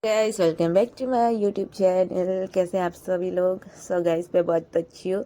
Guys welcome back to my YouTube channel. कैसे हैं आप सभी लोग? गाइस मैं बहुत अच्छी हूँ।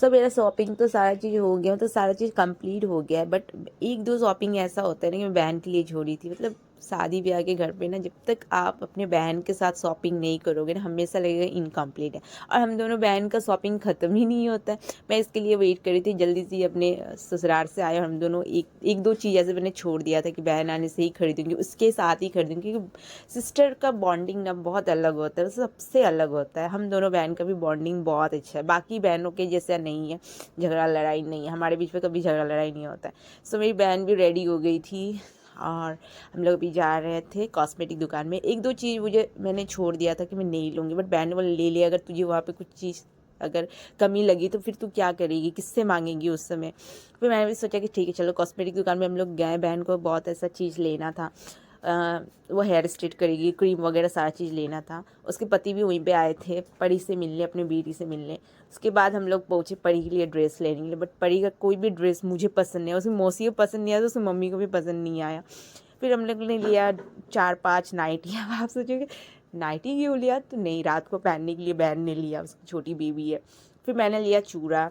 मेरा शॉपिंग तो सारा चीज़ हो गया, तो सारा चीज़ कंप्लीट हो गया है। बट एक दो शॉपिंग ऐसा होता है ना कि मैं बहन के लिए छोड़ी थी। मतलब शादी ब्याह के घर पे ना, जब तक आप अपने बहन के साथ शॉपिंग नहीं करोगे ना, हमेशा लगेगा इनकम्प्लीट है। और हम दोनों बहन का शॉपिंग ख़त्म ही नहीं होता है। मैं इसके लिए वेट कर रही थी जल्दी से अपने ससुराल से आए, और हम दोनों एक दो चीज़ ऐसे मैंने छोड़ दिया था कि बहन आने से ही खरीदूंगी, उसके साथ ही खरीदूंगी। क्योंकि सिस्टर का बॉन्डिंग ना बहुत अलग होता है, सबसे अलग होता है। हम दोनों बहन का भी बॉन्डिंग बहुत अच्छा है, बाकी बहनों के जैसा नहीं है, झगड़ा लड़ाई नहीं है हमारे बीच में, कभी झगड़ा लड़ाई नहीं होता है। मेरी बहन भी रेडी हो गई थी और हम लोग भी जा रहे थे कॉस्मेटिक दुकान में। एक दो चीज़ मुझे मैंने छोड़ दिया था कि मैं नहीं लूँगी, बट बहन ने बोला ले लिया। अगर तुझे वहाँ पे कुछ चीज़ अगर कमी लगी तो फिर तू क्या करेगी, किससे मांगेगी उस समय। फिर मैंने भी सोचा कि ठीक है चलो कॉस्मेटिक दुकान में हम लोग गए। बहन को बहुत ऐसा चीज़ लेना था, वो हेयर स्ट्रेट करेगी, क्रीम वगैरह सारा चीज़ लेना था। उसके पति भी वहीं पे आए थे परी से मिलने, अपनी बेटी से मिलने। उसके बाद हम लोग पहुँचे परी के लिए ड्रेस लेने के लिए, बट परी का कोई भी ड्रेस मुझे पसंद नहीं आया, उसकी मौसी को पसंद नहीं आया, तो उसकी मम्मी को भी पसंद नहीं आया। फिर हम लोग ने लिया 4-5 नाइटियाँ। आप सोचोगे नाइटी क्यों लिया, तो नहीं, रात को पहनने के लिए बहन ने लिया, उसकी छोटी बेबी है। फिर मैंने लिया चूड़ा,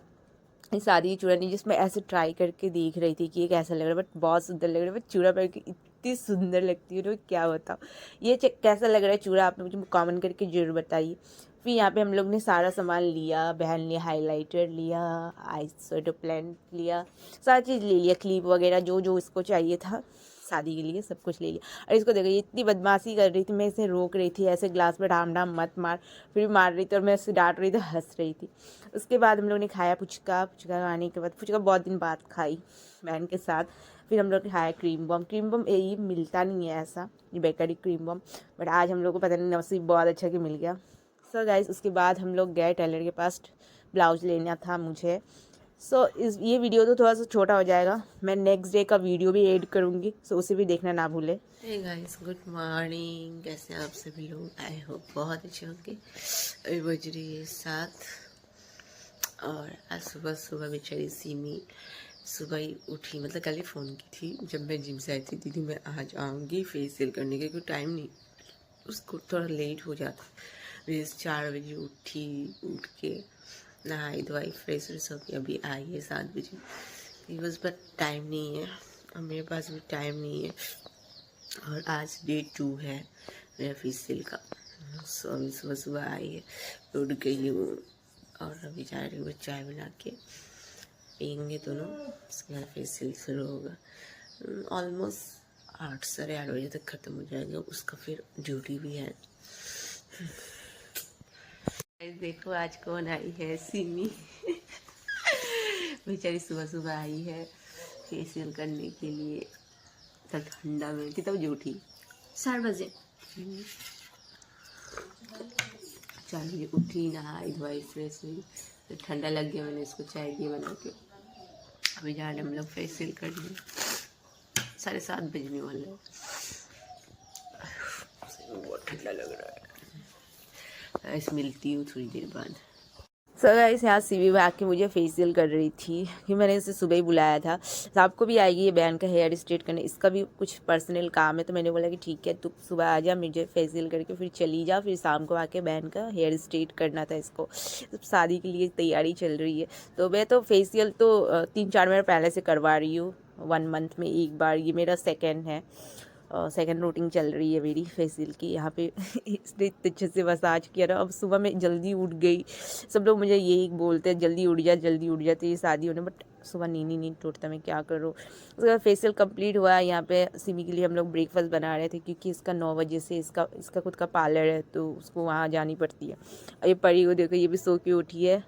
ये सारी चूड़ा नहीं, जिसमें ऐसे ट्राई करके देख रही थी कि ये कैसा लग रहा है, बट बहुत सुंदर लग रहा है। बट चूड़ा पहन के इतनी सुंदर लगती है ना, क्या बताओ। ये कैसा लग रहा है चूड़ा, आपने मुझे कमेंट करके जरूर बताइए। फिर यहाँ पे हम लोग ने सारा सामान लिया, बहन ने हाइलाइटर लिया, आई शेडो पेन लिया, सारी चीज़ ले लिया, क्लिप वगैरह जो जो इसको चाहिए था शादी के लिए सब कुछ ले लिया। और इसको देखो, ये इतनी बदमाशी कर रही थी, मैं इसे रोक रही थी ऐसे ग्लास में ढाम ढाम मत मार, फिर भी मार रही थी, और मैं इसे डांट रही थी, हंस रही थी। उसके बाद हम लोग ने खाया पुचका। पुचका खाने के बाद, पुचका बहुत दिन बाद खाई बहन के साथ। फिर हम लोग ने खाया क्रीम बम। क्रीम बम यही मिलता नहीं है ऐसा, ये बेकरी क्रीम बम, बट आज हम लोग को पता नहीं नसीब बहुत अच्छा कि मिल गया। गाइस उसके बाद हम लोग गए टेलर के पास, ब्लाउज लेना था मुझे। इस ये वीडियो तो थोड़ा सा छोटा हो जाएगा, मैं नेक्स्ट डे का वीडियो भी ऐड करूँगी, उसे भी देखना ना भूले। Hey guys, good morning. कैसे हैं आप सभी लोग? आई होप बहुत अच्छे होंगे। अभी बज रही है 7 और आज सुबह सुबह बेचारी सीमी सुबह ही उठी, मतलब कल ही फ़ोन की थी जब मैं जिम से आई थी, दीदी मैं आज आऊँगी फेशियल करने के, क्योंकि टाइम नहीं, उसको थोड़ा लेट हो जाता। मैं 4 बजे उठी, उठ के नहाई धोई फ्रेश व्रेश होकर अभी आई है 7 बजे। बस टाइम नहीं है और मेरे पास भी टाइम नहीं है। और आज डे 2 है मेरा फेशियल का। अभी सुबह सुबह आई है, उठ गई हूँ और अभी जा रही हूँ चाय बना के पियेंगे दोनों, उसके बाद फेशियल शुरू होगा। ऑलमोस्ट 8 साढ़े 8 बजे तक ख़त्म हो जाएगा, उसका फिर ड्यूटी भी है। देखो आज कौन आई है, सिमी। बेचारी सुबह सुबह आई है फेशियल करने के लिए, तो ठंडा में कितना बजे उठी? 4 बजे। 4 बजे उठी, नहाई धोई फ्रेश हुई, तो ठंडा लग गया, मैंने इसको चाय दिए बना के। अभी जा रहे हम लोग फेशियल करने, 7:30 बजने वाले हैं। बहुत ठंडा लग रहा है। ऐसे मिलती हूँ थोड़ी देर बाद। गाइस यहाँ सीवी में आके मुझे फेशियल कर रही थी, कि मैंने इसे सुबह ही बुलाया था। शाम को भी आएगी ये बहन का हेयर स्ट्रेट करने, इसका भी कुछ पर्सनल काम है, तो मैंने बोला कि ठीक है तू सुबह आ जा, मुझे फेशियल करके फिर चली जा, फिर शाम को आके बहन का हेयर स्ट्रेट करना था इसको। शादी के लिए तैयारी चल रही है, तो मैं तो फेशियल तो 3-4 महीने पहले से करवा रही हूँ, 1 मंथ में एक बार। ये मेरा सेकेंड है, सेकंड रूटीन चल रही है मेरी फेशियल की। यहाँ पे इसने इतने अच्छे से मसाज किया ना। अब सुबह मैं जल्दी उठ गई, सब लोग मुझे यही बोलते हैं जल्दी उठ जा जल्दी उठ जा, तो ये शादी होने, बट सुबह नींद टूटता, मैं क्या करूँ। उसके बाद फेशियल कंप्लीट हुआ। यहाँ पे सिमी के लिए हम लोग ब्रेकफास्ट बना रहे थे, क्योंकि इसका 9 बजे से इसका खुद का पार्लर है, तो उसको वहाँ जानी पड़ती है। और ये परी को देखो, ये भी सो के उठी है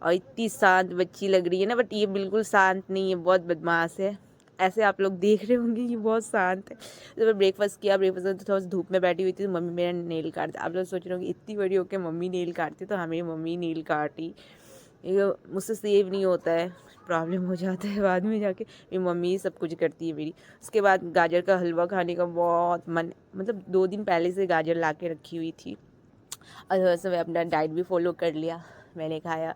और इतनी शांत बच्ची लग रही है ना, बट ये बिल्कुल शांत नहीं है, बहुत बदमाश है। ऐसे आप लोग देख रहे होंगे कि बहुत शांत है। जब मैं ब्रेकफास्ट किया, ब्रेकफास्ट में तो थोड़ा सा धूप में बैठी हुई थी, तो मम्मी मेरा नेल काटती। आप लोग सोच रहे होंगे इतनी बड़ी होकर मम्मी नेल काटती, तो हमें मम्मी नेल काटी। ये मुझसे सेव नहीं होता है, प्रॉब्लम हो जाता है बाद में जाके। मेरी मम्मी सब कुछ करती है मेरी। उसके बाद गाजर का हलवा खाने का बहुत मन, मतलब 2 दिन पहले से गाजर ला के रखी हुई थी, और थोड़ा सा मैं अपना डाइट भी फॉलो कर लिया। मैंने खाया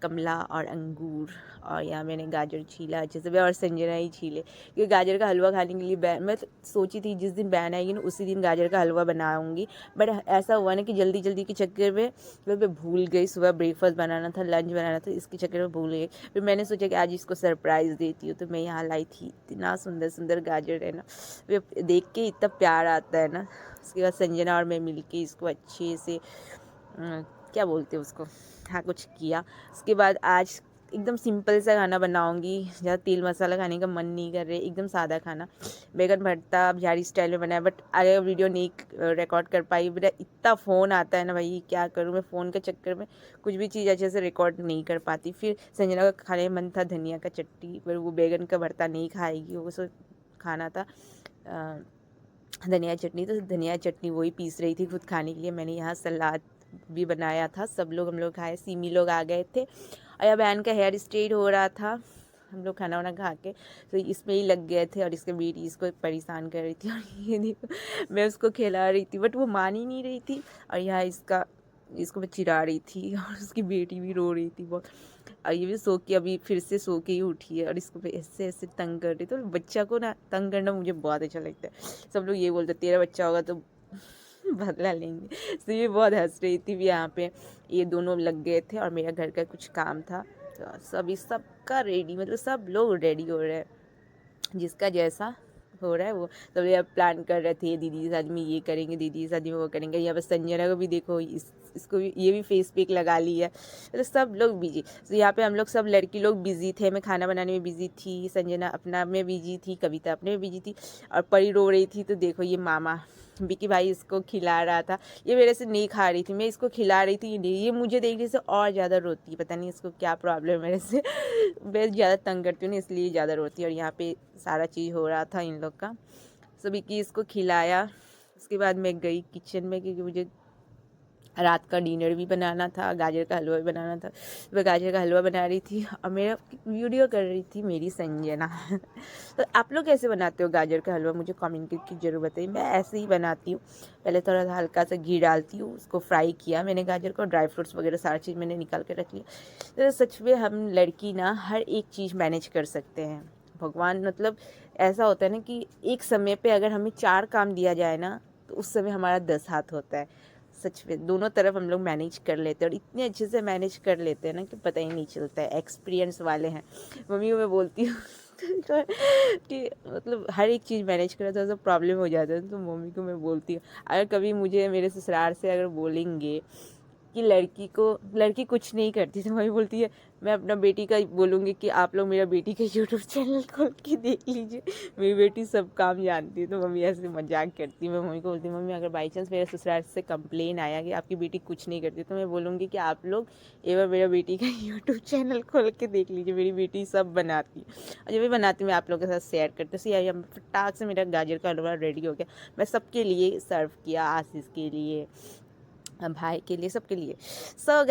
कमला और अंगूर, और यहाँ मैंने गाजर छीला अच्छे से, और संजना ही छीले, क्योंकि गाजर का हलवा खाने के लिए मैं तो सोची थी जिस दिन बहन आएगी ना उसी दिन गाजर का हलवा बनाऊंगी, बट ऐसा हुआ ना कि जल्दी जल्दी के चक्कर में मैं भूल गई। सुबह ब्रेकफास्ट बनाना था, लंच बनाना था, इसके चक्कर में भूल गई। फिर मैंने सोचा कि आज इसको सरप्राइज़ देती हूँ, तो मैं यहाँ लाई थी। इतना सुंदर सुंदर गाजर है ना, देख के इतना प्यार आता है ना। उसके बाद संजना और मैं मिलके इसको अच्छे से क्या बोलते हैं उसको, हाँ कुछ किया। उसके बाद आज एकदम सिंपल सा खाना बनाऊंगी, ज़्यादा तेल मसाला खाने का मन नहीं कर रहे, एकदम सादा खाना। बैगन भरता बिहारी स्टाइल में बनाया, बट आगे वीडियो नहीं रिकॉर्ड कर पाई। मेरा इतना फ़ोन आता है ना भाई, क्या करूँ मैं, फ़ोन के चक्कर में कुछ भी चीज़ अच्छे से रिकॉर्ड नहीं कर पाती। फिर संजना का खाने मन था धनिया का चटनी, पर वो बैगन का भरता नहीं खाएगी, वो सब खाना था धनिया चटनी, तो धनिया चटनी वही पीस रही थी खुद खाने के लिए। मैंने यहाँ सलाद भी बनाया था, सब लोग हम लोग खाए, सिमी लोग आ गए थे, और यहाँ बहन का हेयर स्ट्रेट हो रहा था। हम लोग खाना वाना खा के तो इसमें ही लग गए थे, और इसके बेटी इसको परेशान कर रही थी, और ये देखो मैं उसको खिला रही थी, बट वो मान ही नहीं रही थी। और यहाँ इसको मैं चिढ़ा रही थी, और उसकी बेटी भी रो रही थी बहुत। और ये भी सो के अभी फिर से सो के ही उठी है, और इसको ऐसे ऐसे तंग कर रही। तो बच्चा को ना तंग करना मुझे बहुत अच्छा लगता है। सब लोग ये बोलते तेरा बच्चा होगा तो बदला लेंगे। तो ये बहुत हंस रही थी भी यहाँ पे। ये दोनों लग गए थे, और मेरा घर का कुछ काम था, तो सभी सबका रेडी, मतलब सब लोग रेडी हो रहे हैं, जिसका जैसा हो रहा है वो। सब अब प्लान कर रहे थे, दीदी की शादी में ये करेंगे, दीदी की शादी में वो करेंगे। यहाँ पर संजना को भी देखो, इसको भी, ये भी फेस पैक लगा ली है, तो सब लोग बिजी। तो यहाँ पे हम लोग सब लड़की लोग बिजी थे, मैं खाना बनाने में बिजी थी, संजना अपना में बिजी थी, कविता अपने में बिजी थी, और परी रो रही थी। तो देखो ये मामा विकी भाई इसको खिला रहा था, ये मेरे से नहीं खा रही थी, मैं इसको खिला रही थी, ये मुझे देखने से और ज़्यादा रोती है, पता नहीं इसको क्या प्रॉब्लम है मेरे से। मैं ज़्यादा तंग करती हूँ ना, इसलिए ज़्यादा रोती है। और यहाँ पे सारा चीज़ हो रहा था इन लोग का, सभी की इसको खिलाया। उसके बाद मैं गई किचन में, क्योंकि मुझे रात का डिनर भी बनाना था, गाजर का हलवा भी बनाना था। मैं गाजर का हलवा बना रही थी, और मेरा वीडियो कर रही थी मेरी संजना। तो आप लोग कैसे बनाते हो गाजर का हलवा, मुझे कमेंट करके जरूर बताइए। मैं ऐसे ही बनाती हूँ, पहले थोड़ा सा हल्का सा घी डालती हूँ, उसको फ्राई किया मैंने गाजर को, ड्राई फ्रूट्स वगैरह सारी चीज़ मैंने निकाल के रख लिया। तो सच में हम लड़की ना हर एक चीज़ मैनेज कर सकते हैं। भगवान मतलब ऐसा होता है ना कि एक समय पे अगर हमें 4 काम दिया जाए ना, तो उस समय हमारा 10 हाथ होता है। सच में दोनों तरफ हम लोग मैनेज कर लेते हैं, और इतने अच्छे से मैनेज कर लेते हैं ना कि पता ही नहीं चलता है, एक्सपीरियंस वाले हैं। मम्मी को मैं बोलती हूँ कि मतलब हर एक चीज़ मैनेज करा तो सब प्रॉब्लम हो जाता है, तो मम्मी को मैं बोलती हूँ। अगर कभी मुझे मेरे ससुराल से अगर बोलेंगे कि लड़की कुछ नहीं करती, तो मम्मी बोलती है, मैं अपना बेटी का बोलूँगी कि आप लोग मेरा बेटी का यूट्यूब चैनल खोल के देख लीजिए, मेरी बेटी सब काम जानती है। तो मम्मी ऐसे मजाक करती है। मैं मम्मी को बोलती हूँ, मम्मी अगर बाई चांस मेरे ससुराल से कंप्लेन आया कि आपकी बेटी कुछ नहीं करती, तो मैं बोलूँगी कि आप लोग एक बार मेरा बेटी का यूट्यूब चैनल खोल के देख लीजिए, मेरी बेटी सब बनाती है, और जब भी बनाती मैं आप लोगों के साथ शेयर करती हूँ। यार फटाक से मेरा गाजर का हलवा रेडी हो गया। मैं सबके लिए सर्व किया, आशीष के लिए, भाई के लिए, सबके लिए। सो